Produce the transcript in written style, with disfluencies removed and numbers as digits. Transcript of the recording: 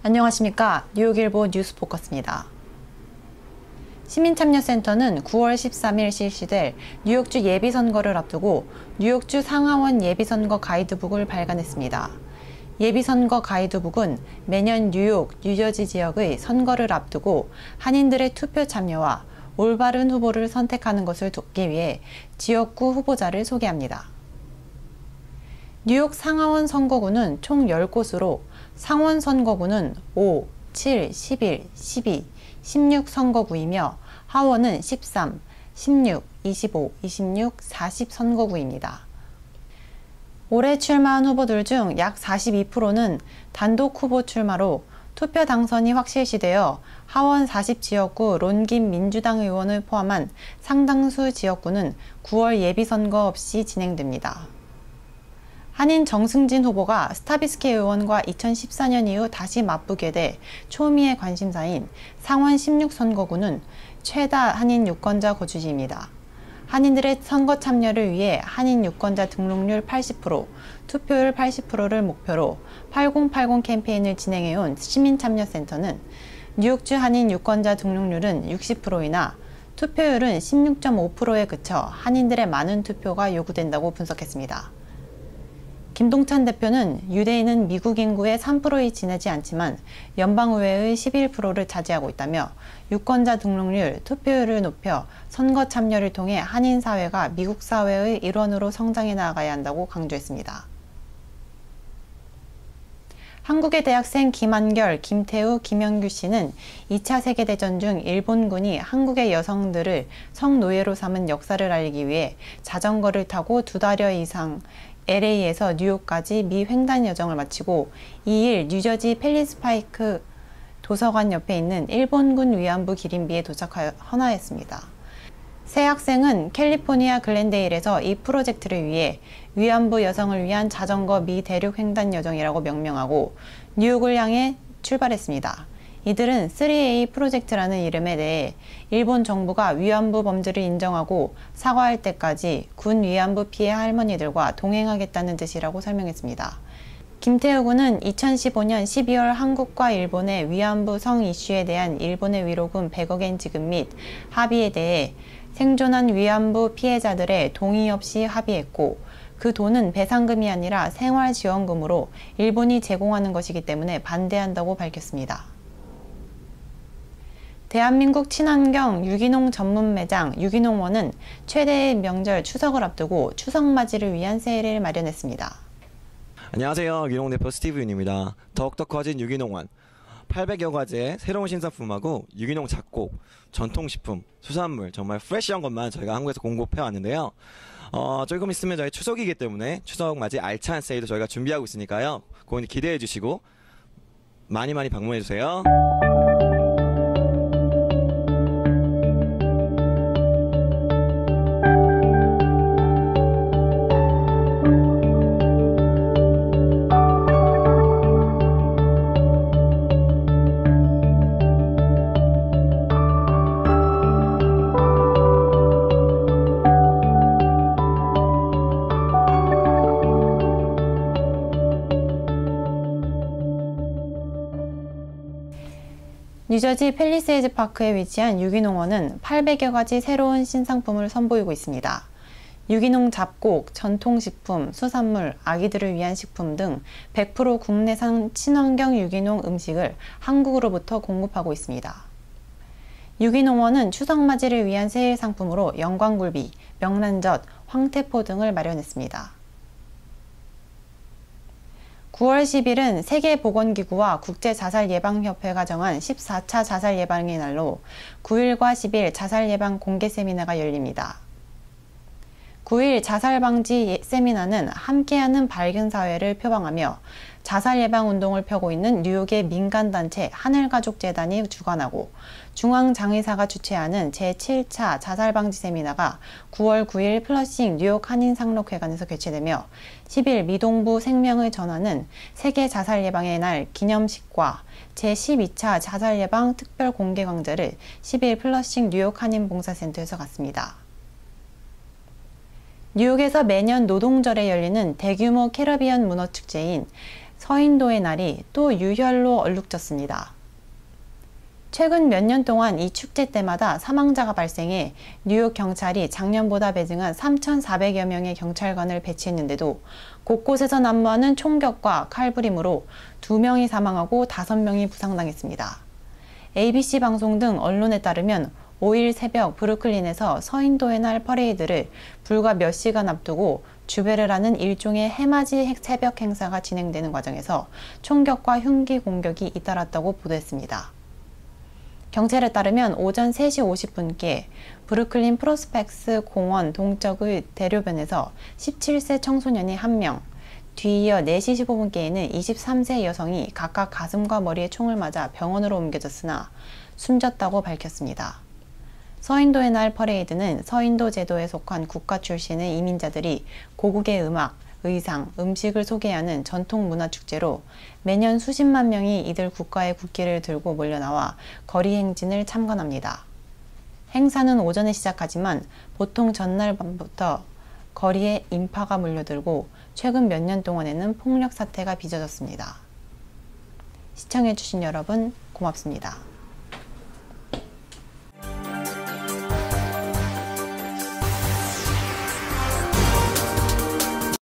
안녕하십니까. 뉴욕일보 뉴스포커스입니다. 시민참여센터는 9월 13일 실시될 뉴욕주 예비선거를 앞두고 뉴욕주 상하원 예비선거 가이드북을 발간했습니다. 예비선거 가이드북은 매년 뉴욕, 뉴저지 지역의 선거를 앞두고 한인들의 투표 참여와 올바른 후보를 선택하는 것을 돕기 위해 지역구 후보자를 소개합니다. 뉴욕 상하원 선거구는 총 10곳으로 상원 선거구는 5, 7, 11, 12, 16 선거구이며 하원은 13, 16, 25, 26, 40 선거구입니다. 올해 출마한 후보들 중 약 42%는 단독 후보 출마로 투표 당선이 확실시되어 하원 40지역구 론김 민주당 의원을 포함한 상당수 지역구는 9월 예비선거 없이 진행됩니다. 한인 정승진 후보가 스타비스키 의원과 2014년 이후 다시 맞붙게 돼 초미의 관심사인 상원 16선거구는 최다 한인 유권자 거주지입니다. 한인들의 선거 참여를 위해 한인 유권자 등록률 80%, 투표율 80%를 목표로 8080 캠페인을 진행해온 시민참여센터는 뉴욕주 한인 유권자 등록률은 60%이나 투표율은 16.5%에 그쳐 한인들의 많은 투표가 요구된다고 분석했습니다. 김동찬 대표는 유대인은 미국 인구의 3%에 지나지 않지만 연방의회의 11%를 차지하고 있다며 유권자 등록률, 투표율을 높여 선거 참여를 통해 한인 사회가 미국 사회의 일원으로 성장해 나가야 한다고 강조했습니다. 한국의 대학생 김한결, 김태우, 김영규 씨는 2차 세계대전 중 일본군이 한국의 여성들을 성노예로 삼은 역사를 알리기 위해 자전거를 타고 2달여 이상 LA에서 뉴욕까지 미 횡단 여정을 마치고 2일 뉴저지 팰리스 파이크 도서관 옆에 있는 일본군 위안부 기린비에 도착하여 헌화했습니다. 새 학생은 캘리포니아 글렌데일에서 이 프로젝트를 위해 위안부 여성을 위한 자전거 미 대륙 횡단 여정이라고 명명하고 뉴욕을 향해 출발했습니다. 이들은 3A 프로젝트라는 이름에 대해 일본 정부가 위안부 범죄를 인정하고 사과할 때까지 군 위안부 피해 할머니들과 동행하겠다는 뜻이라고 설명했습니다. 김태우 군은 2015년 12월 한국과 일본의 위안부 성 이슈에 대한 일본의 위로금 100억엔 지급 및 합의에 대해 생존한 위안부 피해자들의 동의 없이 합의했고 그 돈은 배상금이 아니라 생활지원금으로 일본이 제공하는 것이기 때문에 반대한다고 밝혔습니다. 대한민국 친환경 유기농 전문 매장 유기농원은 최대의 명절 추석을 앞두고 추석맞이를 위한 세일을 마련했습니다. 안녕하세요. 유기농 대표 스티브 윤입니다. 더욱더 커진 유기농원 800여 가지의 새로운 신상품하고 유기농 작곡, 전통식품, 수산물 정말 프레시한 것만 저희가 한국에서 공급해 왔는데요. 조금 있으면 저희 추석이기 때문에 추석맞이 알찬 세일도 저희가 준비하고 있으니까요. 그건 기대해 주시고 많이 방문해 주세요. 뉴저지 팰리세이드 파크에 위치한 유기농원은 800여 가지 새로운 신상품을 선보이고 있습니다. 유기농 잡곡, 전통식품, 수산물, 아기들을 위한 식품 등 100% 국내산 친환경 유기농 음식을 한국으로부터 공급하고 있습니다. 유기농원은 추석맞이를 위한 세일 상품으로 영광굴비, 명란젓, 황태포 등을 마련했습니다. 9월 10일은 세계보건기구와 국제자살예방협회가 정한 14차 자살예방의 날로 9일과 10일 자살예방 공개 세미나가 열립니다. 9일 자살방지 세미나는 함께하는 밝은 사회를 표방하며 자살예방운동을 펴고 있는 뉴욕의 민간단체 하늘가족재단이 주관하고 중앙장의사가 주최하는 제7차 자살방지 세미나가 9월 9일 플러싱 뉴욕 한인상록회관에서 개최되며 10일 미동부 생명의 전환은 세계 자살예방의 날 기념식과 제12차 자살예방 특별공개광장을 10일 플러싱 뉴욕 한인봉사센터에서 갖습니다. 뉴욕에서 매년 노동절에 열리는 대규모 캐러비안 문어축제인 서인도의 날이 또 유혈로 얼룩졌습니다. 최근 몇 년 동안 이 축제 때마다 사망자가 발생해 뉴욕 경찰이 작년보다 배증한 3,400여 명의 경찰관을 배치했는데도 곳곳에서 난무하는 총격과 칼부림으로 2명이 사망하고 5명이 부상당했습니다. ABC 방송 등 언론에 따르면 5일 새벽 브루클린에서 서인도의 날 퍼레이드를 불과 몇 시간 앞두고 주베르라는 일종의 해맞이 새벽 행사가 진행되는 과정에서 총격과 흉기 공격이 잇따랐다고 보도했습니다. 경찰에 따르면 오전 3시 50분께 브루클린 프로스펙스 공원 동쪽의 대로변에서 17세 청소년이 1명, 뒤이어 4시 15분께에는 23세 여성이 각각 가슴과 머리에 총을 맞아 병원으로 옮겨졌으나 숨졌다고 밝혔습니다. 서인도의 날 퍼레이드는 서인도 제도에 속한 국가 출신의 이민자들이 고국의 음악, 의상, 음식을 소개하는 전통 문화 축제로 매년 수십만 명이 이들 국가의 국기를 들고 몰려나와 거리 행진을 참관합니다. 행사는 오전에 시작하지만 보통 전날 밤부터 거리에 인파가 몰려들고 최근 몇 년 동안에는 폭력 사태가 빚어졌습니다. 시청해주신 여러분 고맙습니다.